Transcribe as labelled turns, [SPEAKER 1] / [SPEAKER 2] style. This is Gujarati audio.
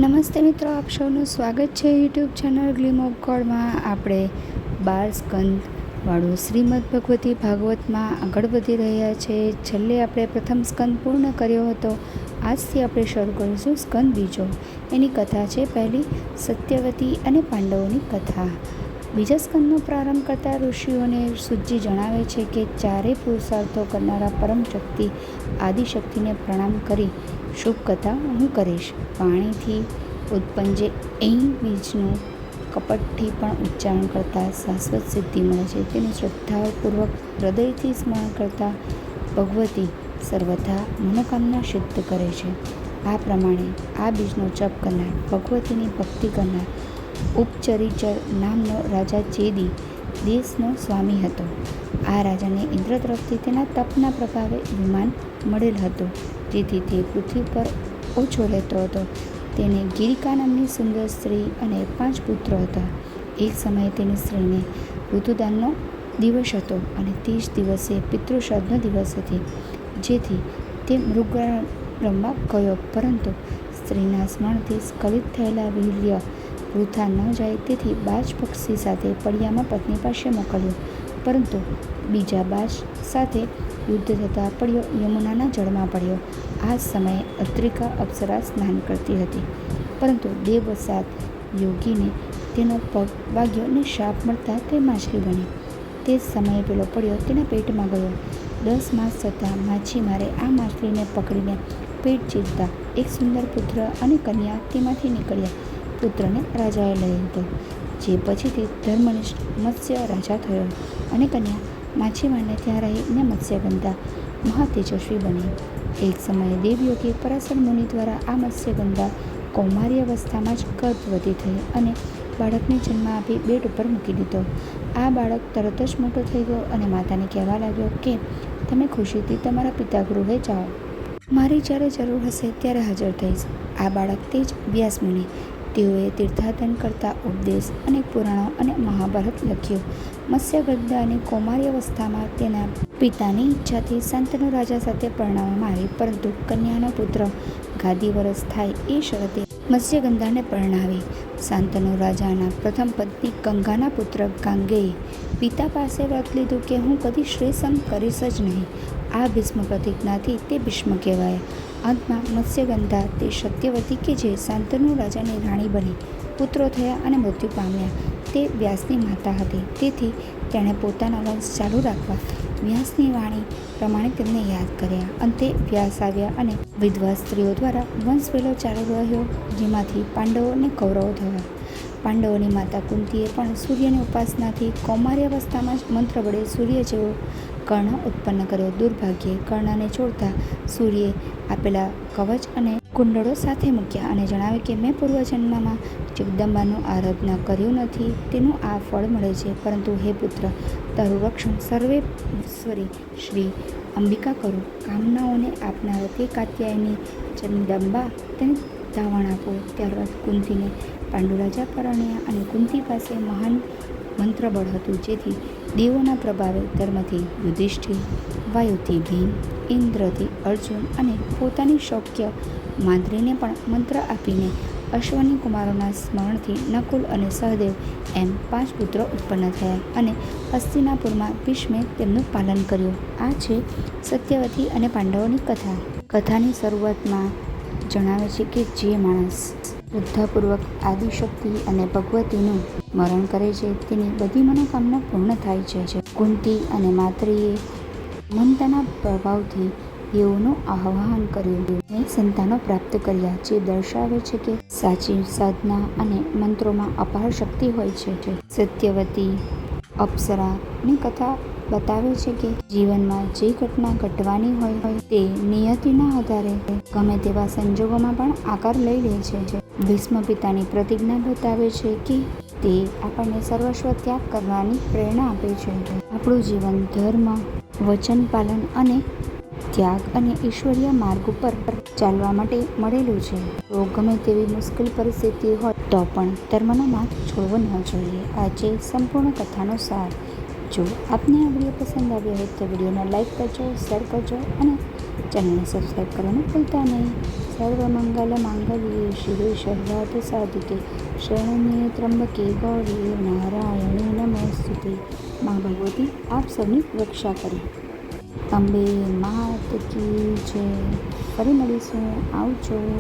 [SPEAKER 1] નમસ્તે મિત્રો, આપ સૌનું સ્વાગત છે યુટ્યુબ ચેનલ ગ્લીમ ઓફ ગોડમાં. આપણે 12 સ્કંદવાળું શ્રીમદ ભગવતી ભાગવતમાં આગળ વધી રહ્યા છે. છેલ્લે આપણે પ્રથમ સ્કંદ પૂર્ણ કર્યો હતો. આજથી આપણે શરૂ કરીશું સ્કંદ બીજો. એની કથા છે પહેલી સત્યવતી અને પાંડવોની કથા. બીજા સ્કંદનો પ્રારંભ કરતા ઋષિઓને સૂતજી જણાવે છે કે ચારે પુરુષાર્થો કરનારા પરમ શક્તિ આદિશક્તિને પ્રણામ કરી શુભ કથા હું કરીશ. પાણીથી ઉત્પન્ન જે અહીં બીજનું કપટથી પણ ઉચ્ચારણ કરતાં શાશ્વત સિદ્ધિ મળે છે. તેનું શ્રદ્ધાપૂર્વક હૃદયથી સ્મરણ કરતાં ભગવતી સર્વથા મનોકામના સિદ્ધ કરે છે. આ પ્રમાણે આ બીજનો જપ કરનાર, ભગવતીની ભક્તિ કરનાર ઉપચરીચર નામનો રાજા ચેદી દેશનો સ્વામી હતો. આ રાજાને ઇન્દ્ર તરફથી તેના તપના પ્રભાવે વિમાન મળેલ હતું, જેથી તે પૃથ્વી પર ઓછો રહેતો હતો. તેને ગિરિકા નામની સુંદર સ્ત્રી અને 5 પુત્રો હતા. એક સમયે તેની સ્ત્રીને ઋતુદાનનો દિવસ હતો અને તે જ દિવસે પિતૃશ્રાદ્ધનો દિવસ હતી, જેથી તે મૃગયા રમવા ગયો. પરંતુ સ્ત્રીના સ્મરણથી સ્ખલિત થયેલા વીર્ય વૃથા ન જાય તેથી બાજ પક્ષી સાથે પડિયામાં પત્ની પાસે મોકલ્યો. પરંતુ બીજા બાજ સાથે યુદ્ધ થતાં પડ્યો યમુનાના જળમાં પડ્યો. આ સમયે અદ્રિકા અપ્સરા સ્નાન કરતી હતી, પરંતુ દેવવસાત યોગીને તેનો પગ વાગ્યો અને શાપ મળતા તે માછલી બની. તે જ સમયે પેલો પડ્યો તેના પેટમાં ગયો. 10 માસ થતાં માછીમારે આ માછલીને પકડીને પેટ ચીરતા એક સુંદર પુત્ર અને કન્યા તેમાંથી નીકળ્યા. પુત્રને રાજાએ લઈ લીધો, જે પછીથી ધર્મનિષ્ઠ મત્સ્ય રાજા થયો, અને કન્યા માછીમારને ત્યાં રહીને મત્સ્યગંધા મહાતેજસ્વી બની. એક સમયે દેવયોગી પરાશર મુનિ દ્વારા આ મત્સ્યગંધા કૌમાર્ય અવસ્થામાં જ ગર્ભવતી થઈ અને બાળકને જન્મ આપી બેટ ઉપર મૂકી દીધો. આ બાળક તરત જ મોટો થઈ ગયો અને માતાને કહેવા લાગ્યો કે તમે ખુશીથી તમારા પિતા ગૃહે જાઓ. મારી જ્યારે જરૂર હશે ત્યારે હાજર થઈશ. આ બાળક તે જ વ્યાસ મુનિ. તેઓએ તીર્થાટન કરતા ઉપદેશ અને પુરાણો અને મહાભારત લખ્યું. મત્સ્યગંધાની કૌમાર્ય અવસ્થામાં તેના પિતાની ઈચ્છાથી શાંતનુ રાજા સાથે પરણાવવામાં આવી, પરંતુ કન્યાનો પુત્ર ગાદી વરસ થાય એ શરતે મત્સ્યગંધાને પરણાવી. શાંતનુ રાજાના પ્રથમ પત્ની ગંગાના પુત્ર ગાંગેયે પિતા પાસે વ્રત લીધું કે હું કદી શ્રેયસંગ કરીશ જ નહીં. આ ભીષ્મ પ્રતિજ્ઞાથી તે ભીષ્મ કહેવાયા. અંતમાં મત્સ્યગંધા તે સત્યવતી કે જે શાંતનુ રાજાની રાણી બની, પુત્રો થયા અને મૃત્યુ પામ્યા. તે વ્યાસની માતા હતી, તેથી તેણે પોતાના વંશ ચાલુ રાખવા વ્યાસની વાણી પ્રમાણે તેમને યાદ કર્યા. અંતે વ્યાસ આવ્યા અને વિધવા સ્ત્રીઓ દ્વારા વંશ વેલો ચાલુ રહ્યો, જેમાંથી પાંડવો અને કૌરવો થયા. પાંડવોની માતા કુંતીએ પણ સૂર્યની ઉપાસનાથી કૌમાર્ય અવસ્થામાં જ મંત્ર વડે સૂર્ય જેવો કર્ણ ઉત્પન્ન કર્યો. દુર્ભાગ્યે કર્ણને છોડતા સૂર્યે આપેલા કવચ અને કુંડળો સાથે મૂક્યા અને જણાવ્યું કે મેં પૂર્વજન્મમાં જગદંબાનું આરાધના કર્યું નથી, તેનું આ ફળ મળે છે. પરંતુ હે પુત્ર, તારું રક્ષણ સર્વેશ્વરી શ્રી અંબિકા કરું. કામનાઓને આપનાર તે કાત્યાયની જગદંબા તેને ધાવણ આપો. ત્યારબાદ કુંતીને પાંડુરાજા પરણ્યા અને કુંતી પાસે મહાન મંત્રબળ હતું, જેથી દેવોના પ્રભાવે ધર્મથી યુધિષ્ઠિર, વાયુથી ભીમ, ઇન્દ્રથી અર્જુન અને પોતાની શૌક્ય માંદ્રીને પણ મંત્ર આપીને અશ્વની કુમારોના સ્મરણથી નકુલ અને સહદેવ એમ 5 પુત્રો ઉત્પન્ન થયા અને હસ્તિનાપુરમાં ભીષ્મે તેમનું પાલન કર્યું. આ છે સત્યવતી અને પાંડવોની કથા. કથાની શરૂઆતમાં જણાવે છે કે જે માણસ શ્રદ્ધાપૂર્વક આદિશક્તિ અને ભગવતીનું સ્મરણ કરે છે તેની બધી મનોકામના પૂર્ણ થાય છે. કુંતી અને માત્રીએ મંત્રના પ્રભાવથી દેવોનું આહ્વાન કર્યું અને સંતાનો પ્રાપ્ત કર્યા, જે દર્શાવે છે કે સાચી સાધના અને મંત્રોમાં અપાર શક્તિ હોય છે. સત્યવતી અપ્સરાની કથા બતાવે છે કે જીવનમાં જે ઘટના ઘટવાની હોય તે નિયતિના આધારે ગમે તેવા સંજોગોમાં પણ આકાર લઈ લે છે. ભીષ્મ પિતાની પ્રતિજ્ઞા બતાવે છે કે તે આપણને સર્વસ્વ ત્યાગ કરવાની પ્રેરણા આપે છે. આપણું જીવન ધર્મ, વચન પાલન અને ત્યાગ અને ઈશ્વરીય માર્ગ ઉપર ચાલવા માટે મળેલું છે. તો ગમે તેવી મુશ્કેલ પરિસ્થિતિ હોય તો પણ ધર્મનો માર્ગ છોડવો ન જોઈએ. આ છે સંપૂર્ણ કથાનો સાર. જો આપને આ વિડીયો પસંદ આવ્યો હોય તો વિડીયોને લાઈક કરજો, શેર કરજો અને ચેનલને સબસ્ક્રાઈબ કરવાનું ભૂલતા નહીં. સર્વમંગલમાંગલ્યે શિવે સર્વાર્થસાધિકે શરણ્યે ત્ર્યંબકે ગૌરી નારાયણી નમોસ્તુતે. મા ભગવતી આપ સૌની રક્ષા કરે. અંબે માત કી જય. ફરી મળીશું. આવજો.